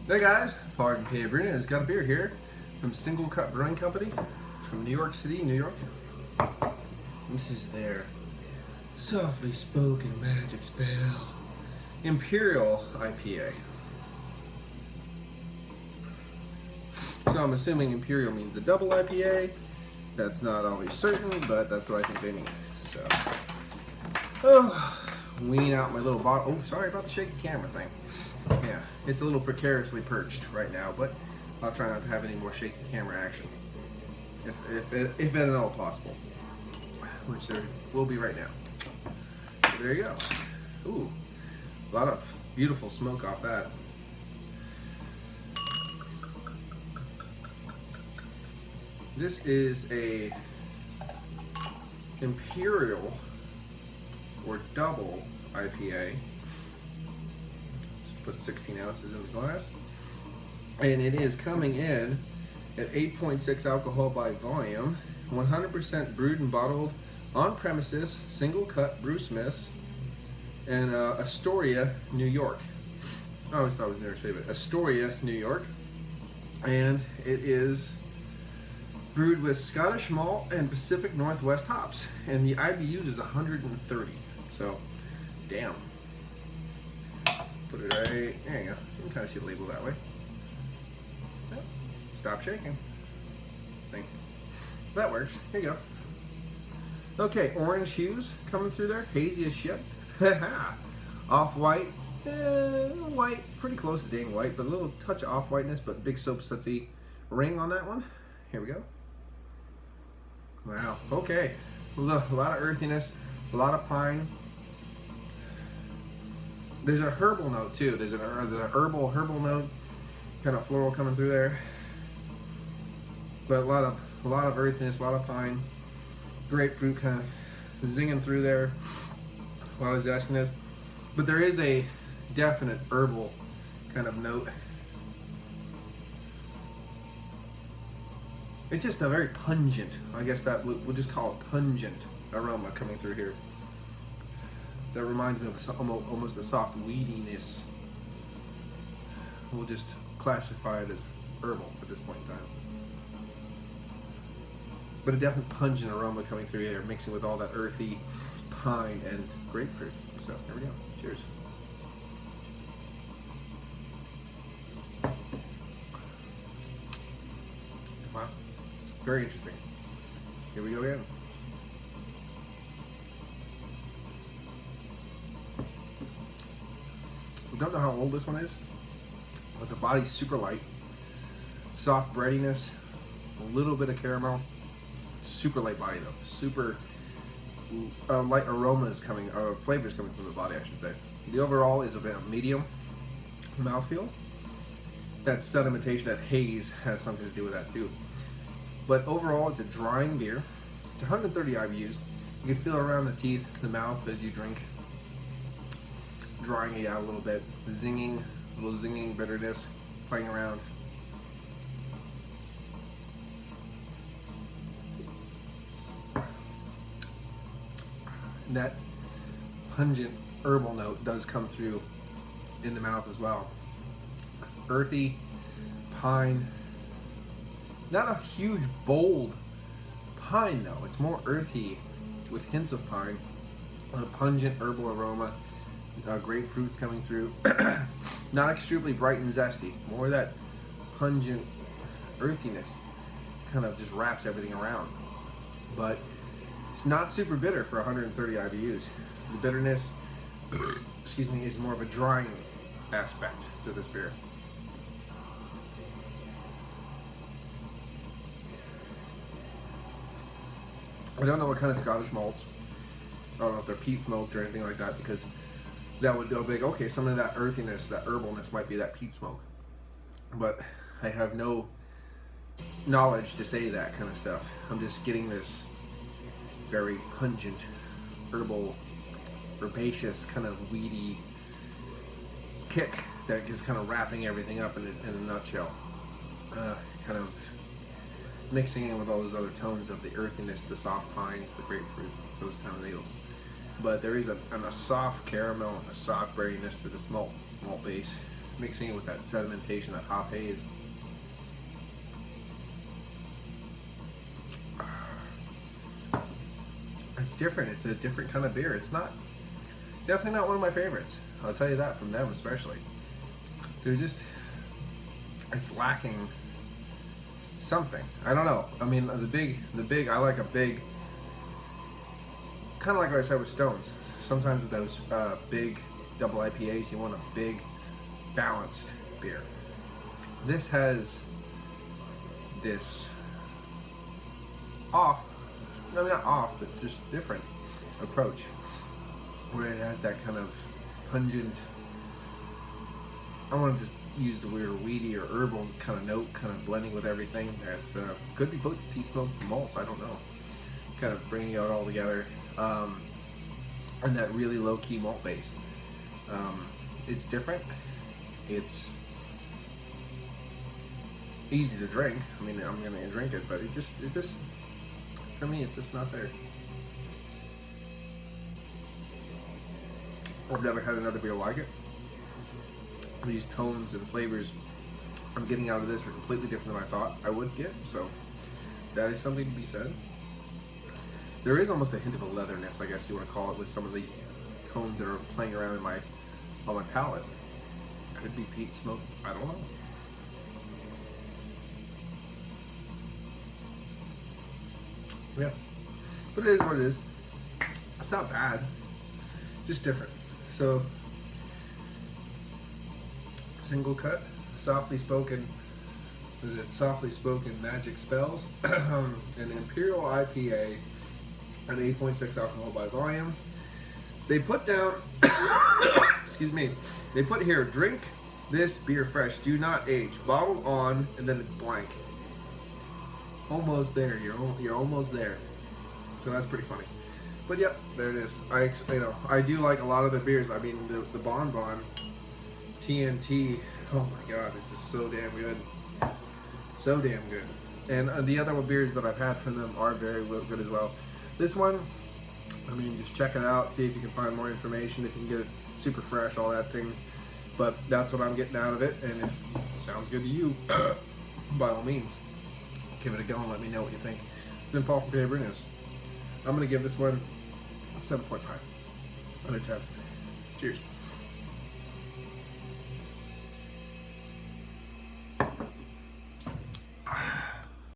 Hey guys, Paul from PABrewNews. Got a beer here from Singlecut Brewing Company from New York City, New York. This is their softly spoken magic spell Imperial IPA. So I'm assuming Imperial means a double IPA. That's not always certain, but that's what I think they mean. So, wean out my little bottle. Oh, sorry about the shaky camera thing. Yeah, it's a little precariously perched right now, but I'll try not to have any more shaky camera action, if at all possible, which there will be right now. So there you go. Ooh, a lot of beautiful smoke off that. This is a Imperial or double IPA. Put 16 ounces in the glass, and it is coming in at 8.6 alcohol by volume, 100% brewed and bottled on premises, Singlecut Brewsmiths, and Astoria, New York. I always thought it was New York City, but Astoria, New York, and it is brewed with Scottish malt and Pacific Northwest hops, and the IBUs is 130. So, damn. Put it right, there you go. You can kind of see the label that way. Yep. Stop shaking. Thank you. That works. Here you go. Okay, orange hues coming through there. Hazy as shit. Off-white. White. Pretty close to dang white, but a little touch of off-whiteness, but big soap sudsy ring on that one. Here we go. Wow. Okay. A lot of earthiness. A lot of pine. There's a herbal note too. There's an herbal note, kind of floral coming through there. But a lot of earthiness, a lot of pine, grapefruit kind of zinging through there. A lot of zestiness, but there is a definite herbal kind of note. It's just a very pungent. I guess that we'll just call it pungent aroma coming through here. That reminds me of almost a soft weediness. We'll just classify it as herbal at this point in time. But a definite pungent aroma coming through here, mixing with all that earthy pine and grapefruit. So, here we go. Cheers. Wow. Very interesting. Here we go again. Don't know how old this one is, but the body's super light, soft breadiness, a little bit of caramel, super light body though, super light aromas coming, or flavors coming from the body, I should say. The overall is a bit of medium mouthfeel. That sedimentation, that haze has something to do with that too. But overall, it's a drying beer. It's 130 IBUs. You can feel it around the teeth, the mouth as you drink. Drying it out a little bit, little zinging bitterness playing around. And that pungent herbal note does come through in the mouth as well. Earthy, pine, not a huge bold pine though, it's more earthy with hints of pine, a pungent herbal aroma. Grapefruit's coming through. Not extremely bright and zesty, more that pungent earthiness kind of just wraps everything around. But it's not super bitter for 130 IBUs. The bitterness, excuse me, is more of a drying aspect to this beer. I don't know what kind of Scottish malts. I don't know if they're peat smoked or anything like that, because that would go big. Okay, some of that earthiness, that herbalness might be that peat smoke. But I have no knowledge to say that kind of stuff. I'm just getting this very pungent, herbal, herbaceous, kind of weedy kick that is kind of wrapping everything up in a nutshell. Kind of mixing in with all those other tones of the earthiness, the soft pines, the grapefruit, those kind of deals. But there is a soft caramel and a soft berryness to this malt base. mixing it with that sedimentation, that hop haze. It's different. It's a different kind of beer. It's not, definitely not one of my favorites. I'll tell you that, from them especially. There's just, it's lacking something. I don't know. I mean, the big, I like a big, kind of like what I said with Stones. Sometimes with those big double IPAs, you want a big, balanced beer. This has this off, I mean not off, but just different approach, where it has that kind of pungent, I want to just use the weird weedy or herbal kind of note, kind of blending with everything. That could be peat smoke malts, I don't know. Kind of bringing it all together. And that really low-key malt base. It's different. It's easy to drink. I mean, I'm gonna drink it, but it just, for me, it's just not there. I've never had another beer like it. These tones and flavors I'm getting out of this are completely different than I thought I would get, so that is something to be said. There is almost a hint of a leatherness, I guess you want to call it, with some of these tones that are playing around in on my palate. Could be peat smoke, I don't know. Yeah, but it is what it is. It's not bad, just different. So, Singlecut, softly spoken, is it softly spoken magic spells? An Imperial IPA, an 8.6 alcohol by volume. They put down, excuse me, they put here, drink this beer fresh, do not age, bottle on, and then it's blank. Almost there, you're almost there. So that's pretty funny. But yep, there it is. I do like a lot of the beers. I mean, the Bon Bon TNT, oh my god, it's just so damn good. So damn good. And the other beers that I've had from them are very good as well. This one, I mean, just check it out, see if you can find more information, if you can get it super fresh, all that things. But that's what I'm getting out of it, and if it sounds good to you, by all means, give it a go and let me know what you think. It's been Paul from PABrewNews. I'm going to give this one a 7.5 out of 10. Cheers.